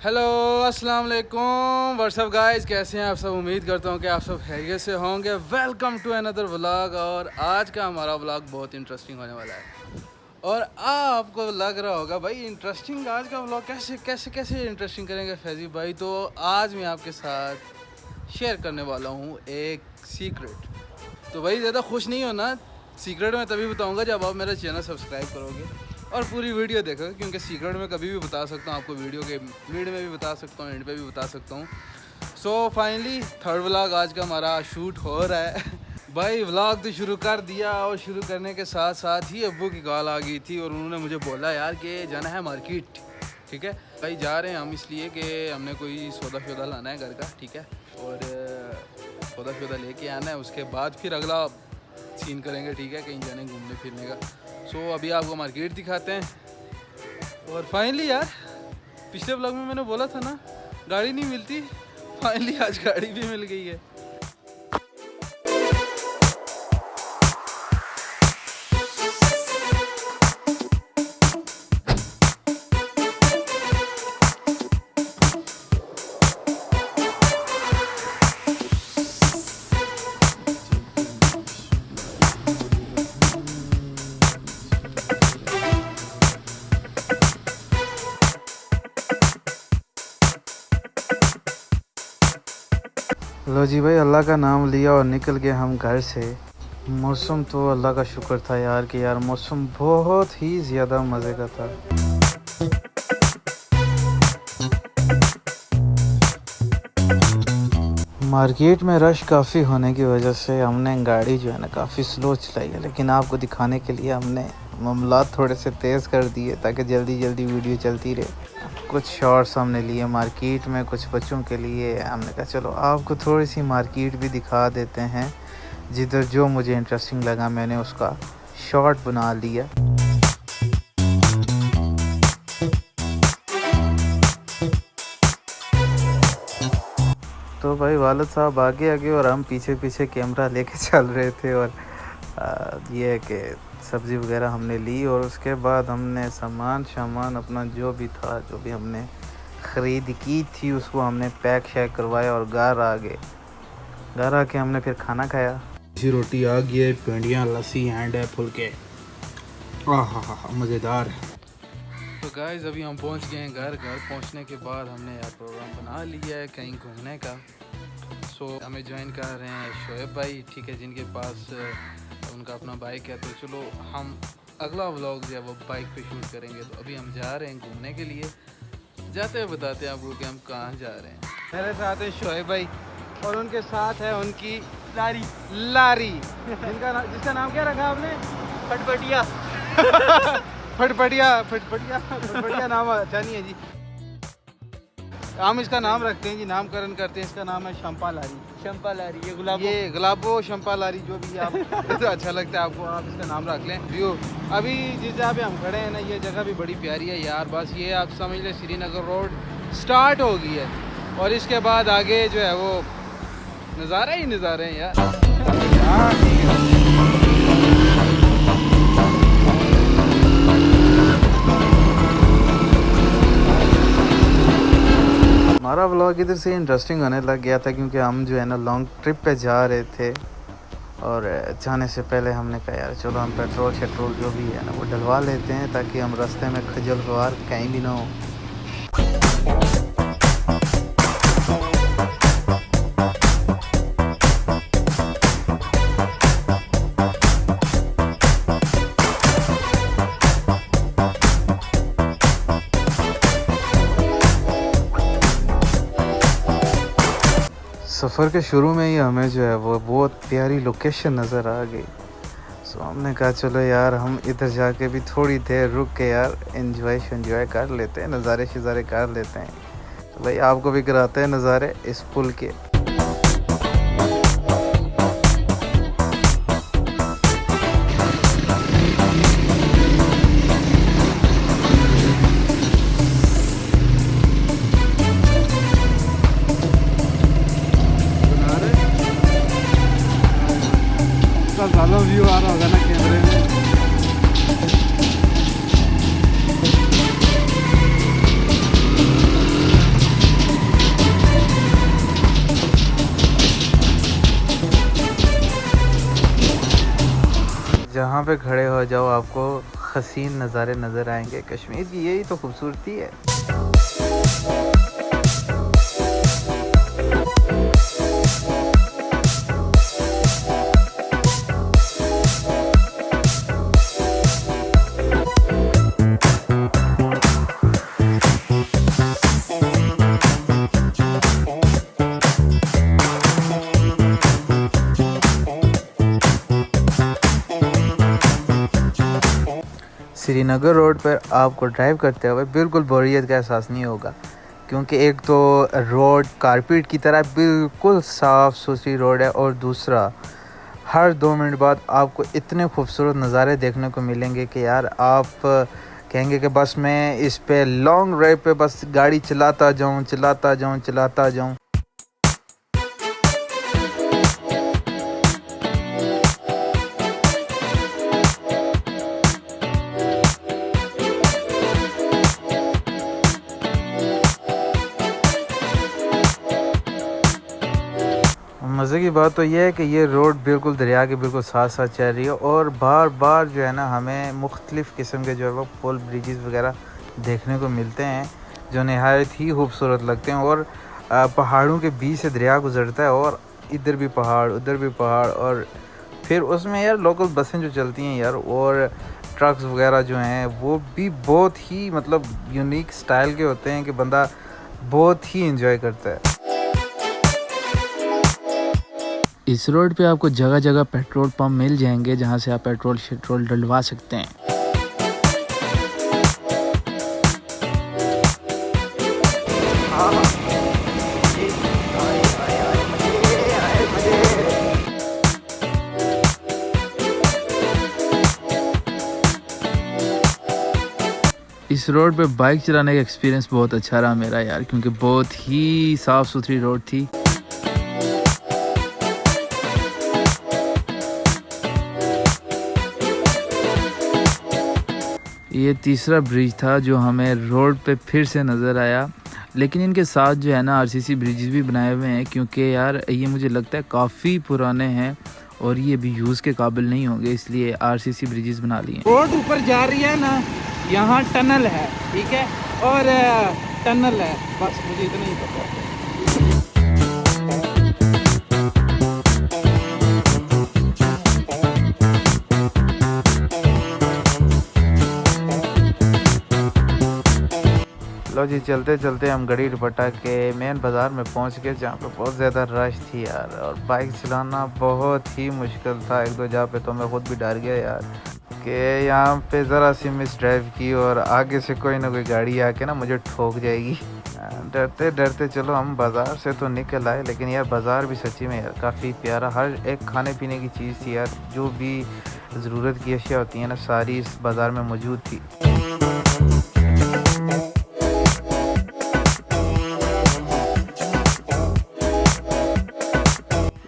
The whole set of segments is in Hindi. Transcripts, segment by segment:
हेलो अस्सलाम वालेकुम व्हाट्सअप गाइस, कैसे हैं आप सब। उम्मीद करता हूँ कि आप सब खैरियत से होंगे। Welcome to another vlog. और आज का हमारा व्लॉग बहुत इंटरेस्टिंग होने वाला है। और आपको लग रहा होगा भाई इंटरेस्टिंग, आज का व्लॉग कैसे कैसे कैसे इंटरेस्टिंग करेंगे फैजी भाई। तो आज मैं आपके साथ शेयर करने वाला हूँ एक सीक्रेट। तो भाई ज़्यादा खुश नहीं होना, सीक्रेट मैं तभी बताऊँगा जब आप मेरा चैनल सब्सक्राइब करोगे और पूरी वीडियो देखो, क्योंकि सीक्रेट में कभी भी बता सकता हूँ आपको, वीडियो के मिड में भी बता सकता हूँ, एंड पे भी बता सकता हूँ। सो फाइनली थर्ड व्लॉग आज का हमारा शूट हो रहा है भाई व्लॉग तो शुरू कर दिया, और शुरू करने के साथ साथ ही अब्बू की कॉल आ गई थी और उन्होंने मुझे बोला यार कि जाना है मार्केट। ठीक है भाई, जा रहे हैं हम इसलिए कि हमने कोई सौदा शौदा लाना है घर का। ठीक है, और सौदा शौदा लेके आना है, उसके बाद फिर अगला सीन करेंगे। ठीक है, कहीं जाने घूमने फिरने का। सो अभी आपको मार्केट दिखाते हैं। और फाइनली यार, पिछले व्लॉग में मैंने बोला था ना गाड़ी नहीं मिलती, फाइनली आज गाड़ी भी मिल गई है। लो जी भाई, अल्लाह का नाम लिया और निकल गए हम घर से। मौसम तो अल्लाह का शुक्र था यार कि यार मौसम बहुत ही ज़्यादा मज़े का था। मार्केट में रश काफ़ी होने की वजह से हमने गाड़ी जो है ना काफ़ी स्लो चलाई है, लेकिन आपको दिखाने के लिए हमने मामलात थोड़े से तेज़ कर दिए ताकि जल्दी जल्दी वीडियो चलती रहे। कुछ शॉर्ट्स हमने लिए मार्केट में, कुछ बच्चों के लिए हमने कहा चलो आपको थोड़ी सी मार्केट भी दिखा देते हैं। जिधर जो मुझे इंटरेस्टिंग लगा मैंने उसका शॉर्ट बना लिया। तो भाई वालिद साहब आगे आगे और हम पीछे पीछे कैमरा लेके चल रहे थे। और ये है कि सब्ज़ी वगैरह हमने ली और उसके बाद हमने सामान अपना जो भी था, जो भी हमने ख़रीद की थी, उसको हमने पैक शैक करवाया और घर आके हमने फिर खाना खाया। इसी रोटी आ गई है, भिंडियाँ, लस्सी एंड है फुलके। आहा मज़ेदार। तो गाइस अभी हम पहुंच गए हैं घर पहुंचने के बाद हमने यार प्रोग्राम बना लिया है कहीं घूमने का। सो हमें ज्वाइन कर रहे हैं शोएब भाई, ठीक है, जिनके पास उनका अपना बाइक है। तो चलो हम अगला व्लॉग जो है वो बाइक पे शूट करेंगे। तो अभी हम जा रहे हैं घूमने के लिए, जाते हुए बताते हैं आपको कि हम कहाँ जा रहे हैं। मेरे साथ है शोएब भाई और उनके साथ है उनकी लारी जिसका नाम क्या रखा आपने? फटफटिया फटफटिया नाम अच्छा नहीं है जी, हम इसका नाम रखते हैं जी, नामकरण करते हैं। इसका नाम है शंपा लारी। ये गुलाबो शंपा लारी, जो भी आप तो अच्छा लगता है आपको, आप इसका नाम रख लें। व्यू अभी जिस जगह पे हम खड़े हैं ना, ये जगह भी बड़ी प्यारी है यार। बस ये आप समझ लें श्रीनगर रोड स्टार्ट हो गई है और इसके बाद आगे जो है वो नज़ारे ही नज़ारे हैं यार। हमारा व्लॉग इधर से इंटरेस्टिंग होने लग गया था क्योंकि हम जो है ना लॉन्ग ट्रिप पे जा रहे थे। और जाने से पहले हमने कहा यार चलो हम पेट्रोल जो भी है ना वो डलवा लेते हैं ताकि हम रास्ते में खजल खुआर कहीं भी ना हो। सफ़र के शुरू में ही हमें जो है वो बहुत प्यारी लोकेशन नज़र आ गई। सो हमने कहा चलो यार हम इधर जाके भी थोड़ी देर रुक के यार एंजॉय कर लेते हैं, नज़ारे शज़ारे कर लेते हैं। तो भाई आपको भी कराते हैं नज़ारे इस पुल के। ज़्यादा व्यू आ रहा होगा ना कैमरे में। जहाँ पे खड़े हो जाओ आपको हसीन नज़ारे नज़र आएंगे। कश्मीर की यही तो खूबसूरती है। श्रीनगर रोड पर आपको ड्राइव करते हुए बिल्कुल बोरियत का एहसास नहीं होगा, क्योंकि एक तो रोड कारपेट की तरह बिल्कुल साफ़ सुथरी रोड है, और दूसरा हर 2 मिनट बाद आपको इतने खूबसूरत नज़ारे देखने को मिलेंगे कि यार आप कहेंगे कि बस मैं इस पे लॉन्ग ड्राइव पे बस गाड़ी चलाता जाऊं। मज़े की बात तो यह है कि ये रोड बिल्कुल दरिया के बिल्कुल साथ साथ चल रही है, और बार बार जो है ना हमें मुख्तलिफ़ किस्म के जो है वो पुल ब्रिजेस वगैरह देखने को मिलते हैं, जो नहायत ही खूबसूरत लगते हैं। और पहाड़ों के बीच से दरिया गुजरता है, और इधर भी पहाड़ उधर भी पहाड़, और फिर उसमें यार लोकल बसें जो चलती हैं यार, और ट्रक्स वगैरह जो हैं वो भी बहुत ही मतलब यूनिक स्टाइल के होते हैं कि बंदा बहुत ही इंजॉय करता है। इस रोड पे आपको जगह जगह पेट्रोल पंप मिल जाएंगे, जहाँ से आप पेट्रोल डलवा सकते हैं। इस रोड पे बाइक चलाने का एक्सपीरियंस बहुत अच्छा रहा मेरा यार, क्योंकि बहुत ही साफ़ सुथरी रोड थी। ये तीसरा ब्रिज था जो हमें रोड पे फिर से नज़र आया, लेकिन इनके साथ जो है ना आरसीसी ब्रिजेस भी बनाए हुए हैं, क्योंकि यार ये मुझे लगता है काफ़ी पुराने हैं और ये भी यूज़ के काबिल नहीं होंगे, इसलिए आरसीसी ब्रिजेस बना लिए। रोड ऊपर जा रही है ना, यहाँ टनल है, ठीक है, और टनल है, बस मुझे इतना ही पता है। लो जी, चलते चलते हम गड़ी दुपट्टा के मेन बाज़ार में पहुंच गए, जहाँ पे बहुत ज़्यादा रश थी यार, और बाइक चलाना बहुत ही मुश्किल था। 1-2 जगह पे तो मैं ख़ुद भी डर गया यार कि यहाँ पे ज़रा सी मिस ड्राइव की और आगे से कोई ना कोई गाड़ी आके ना मुझे ठोक जाएगी। डरते डरते चलो हम बाज़ार से तो निकल आए, लेकिन यार बाज़ार भी सच्ची में यार काफ़ी प्यारा, हर एक खाने पीने की चीज़ थी यार, जो भी ज़रूरत की अशिया होती है ना सारी इस बाज़ार में मौजूद थी।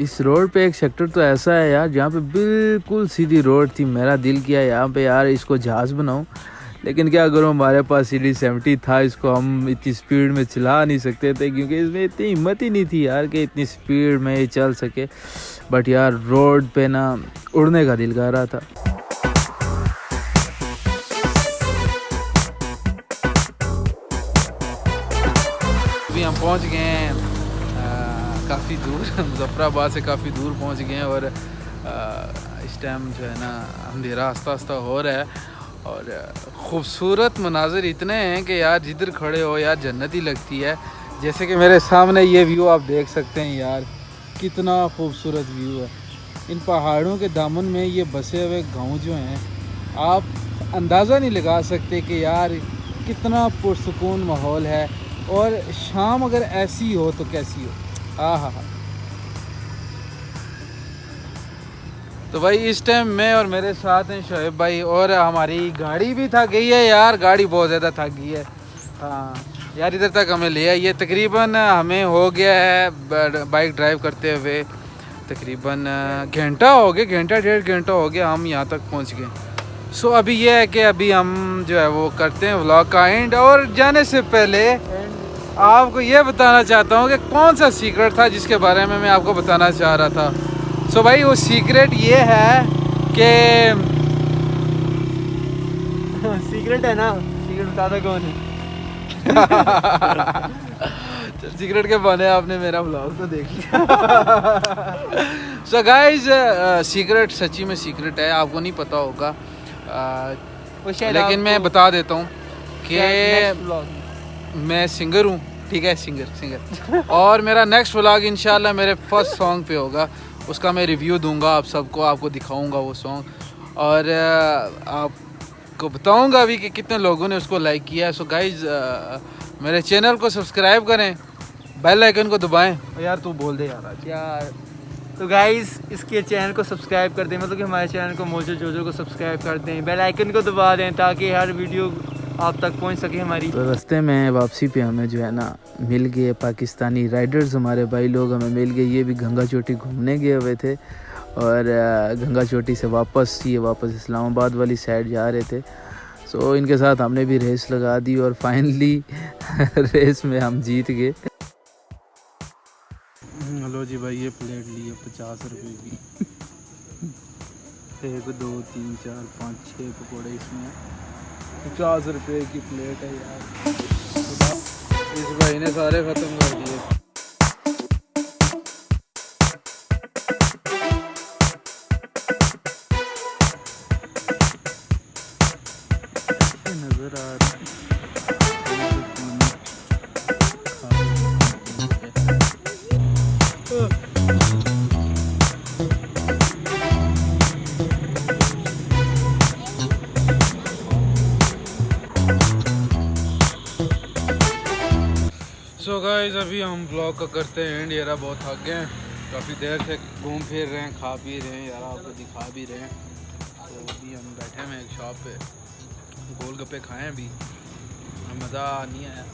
इस रोड पे एक सेक्टर तो ऐसा है यार जहाँ पे बिल्कुल सीधी रोड थी, मेरा दिल किया यहाँ पे यार इसको जहाज़ बनाऊँ, लेकिन क्या करूँ हमारे पास CD70 था, इसको हम इतनी स्पीड में चला नहीं सकते थे, क्योंकि इसमें इतनी हिम्मत ही नहीं थी यार कि इतनी स्पीड में चल सके। बट यार रोड पे ना उड़ने का दिल कर रहा था। अभी हम पहुँच गए हैं काफ़ी दूर, मुजफ्फराबाद से काफ़ी दूर पहुंच गए हैं, और इस टाइम जो है ना अंधेरा आस्ता आस्ता हो रहा है, और ख़ूबसूरत मनाज़र इतने हैं कि यार जिधर खड़े हो यार जन्नत ही लगती है। जैसे कि मेरे सामने ये व्यू आप देख सकते हैं यार, कितना खूबसूरत व्यू है। इन पहाड़ों के दामन में ये बसे हुए गाँव जो हैं, आप अंदाज़ा नहीं लगा सकते कि यार कितना पुरसुकून माहौल है, और शाम अगर ऐसी हो तो कैसी हो। हाँ। तो भाई इस टाइम मैं और मेरे साथ हैं शोएब भाई, और हमारी गाड़ी भी थक गई है यार, गाड़ी बहुत ज़्यादा थक गई है। हाँ यार, इधर तक हमें ले आई है, तकरीबन हमें हो गया है बाइक ड्राइव करते हुए तकरीबन घंटा हो गया, घंटा 1.5 घंटा हो गया, हम यहाँ तक पहुँच गए। सो अभी ये है कि अभी हम जो है वो करते हैं व्लॉग का एंड, और जाने से पहले आपको ये बताना चाहता हूँ कि कौन सा सीक्रेट था जिसके बारे में मैं आपको बताना चाह रहा था। सो भाई वो सीक्रेट ये है कि सीक्रेट है ना, सीक्रेट बता दो कौन है। सिगरेट के बहाने आपने मेरा ब्लॉग तो देख लिया। सो गाइस सीक्रेट सच्ची में सीक्रेट है, आपको नहीं पता होगा, लेकिन मैं बता देता हूँ कि मैं सिंगर हूँ, ठीक है, सिंगर और मेरा नेक्स्ट व्लॉग इंशाल्लाह मेरे फर्स्ट सॉन्ग पे होगा, उसका मैं रिव्यू दूंगा आप सबको, आपको दिखाऊंगा वो सॉन्ग और आपको बताऊंगा भी कि कितने लोगों ने उसको लाइक किया है। सो गाइस मेरे चैनल को सब्सक्राइब करें, बेल आइकन को दबाएं। यार तू बोल दे यार। तो गाइस इसके चैनल को सब्सक्राइब कर दें, मतलब कि हमारे चैनल को मोजो जोजो को सब्सक्राइब कर दें, बेल आइकन को दबा दें ताकि हर वीडियो आप तक पहुंच सके हमारी। तो रास्ते में वापसी पे हमें जो है ना मिल गए पाकिस्तानी राइडर्स, हमारे भाई लोग हमें मिल गए। ये भी गंगा चोटी घूमने गए हुए थे और गंगा चोटी से वापस इस्लामाबाद वाली साइड जा रहे थे। सो इनके साथ हमने भी रेस लगा दी और फाइनली रेस में हम जीत गए। हेलो जी भाई, ये प्लेट ली है 50 रुपये की। 1 2 3 4 5 6 पकौड़े इसमें, 50 रुपये की प्लेट है यार। इस भाई ने सारे ख़त्म कर दिए। नज़र आ रहा है सो गाइस अभी हम ब्लॉग का करते हैं एंड। यार बहुत थक गए हैं, काफ़ी देर से घूम फिर रहे हैं, खा पी रहे हैं यार, आपको दिखा भी रहे हैं। तो अभी हम बैठे हैं एक शॉप पे, गोलगप्पे खाए हैं अभी, मज़ा नहीं आया।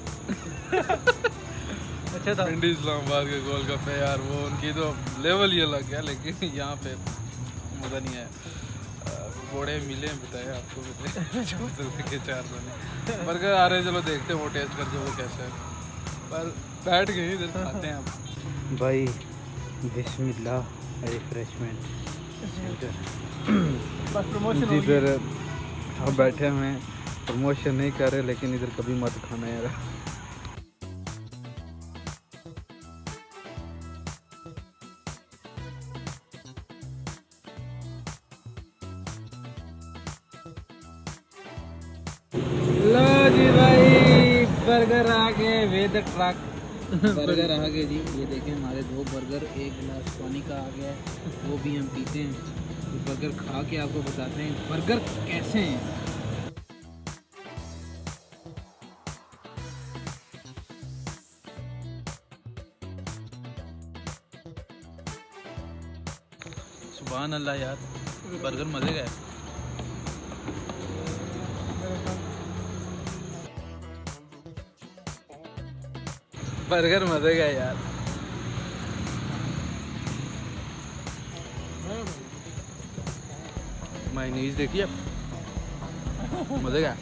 अच्छा था पिंडी इस्लामाबाद के गोलगप्पे यार, वो उनकी तो लेवल ही अलग है, लेकिन यहाँ पे मज़ा नहीं आया। पकौड़े मिले बताए आपको, बताए 400 बर्गर आ रहे, चलो देखते हैं वो टेस्ट करके वो कैसा है। पर बैठ गए इधर खाते हैं आप भाई बिस्मिल्लाह रिफ्रेशमेंट इधर हम बैठे हुए हैं, प्रमोशन नहीं कर रहे, लेकिन इधर कभी मत खाना यार। लो जी भाई, बर्गर आ गए विद ट्रक। बर्गर आ गए जी, ये देखें हमारे 2 बर्गर, 1 गिलास पानी का आ गया है, वो भी हम पीते हैं। तो बर्गर खा के आपको बताते हैं बर्गर कैसे हैं। सुभान अल्लाह यार, बर्गर मज़े का है। बर्गर मज़े का है यार। मायोनीज देखिए, मज़े का है।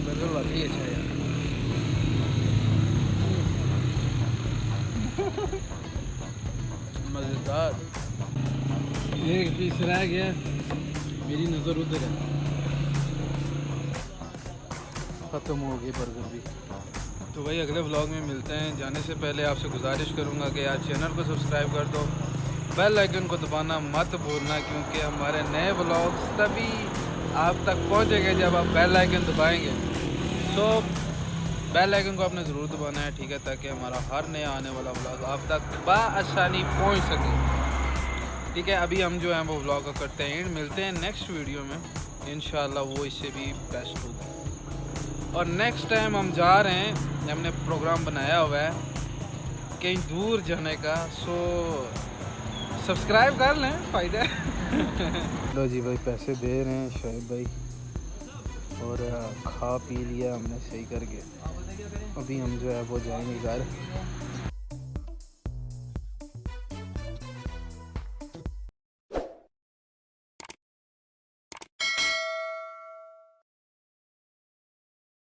बर्गर वाकई अच्छा है यार। मज़ेदार। एक पीस रह गया, मेरी नज़र उधर है। ख़त्म हो गए बर्गर भी। तो भाई अगले व्लॉग में मिलते हैं। जाने से पहले आपसे गुजारिश करूंगा कि यार चैनल को सब्सक्राइब कर दो, बेल आइकन को दबाना मत भूलना, क्योंकि हमारे नए व्लॉग्स तभी आप तक पहुंचेंगे जब आप बेल आइकन दबाएंगे। सो बेल आइकन को आपने ज़रूर दबाना है, ठीक है, ताकि हमारा हर नया आने वाला व्लॉग आप तक बआसानी पहुँच सके, ठीक है। अभी हम जो है वो व्लॉग का करते हैं, मिलते हैं नेक्स्ट वीडियो में इंशाल्लाह, वो इससे भी बेस्ट होगा। और नेक्स्ट टाइम हम जा रहे हैं, हमने प्रोग्राम बनाया हुआ है कहीं दूर जाने का, सो सब्सक्राइब कर लें, फ़ायदा है। लो जी भाई, पैसे दे रहे हैं शायद भाई, और खा पी लिया हमने सही करके। अभी हम जो है वो जाएंगे घर।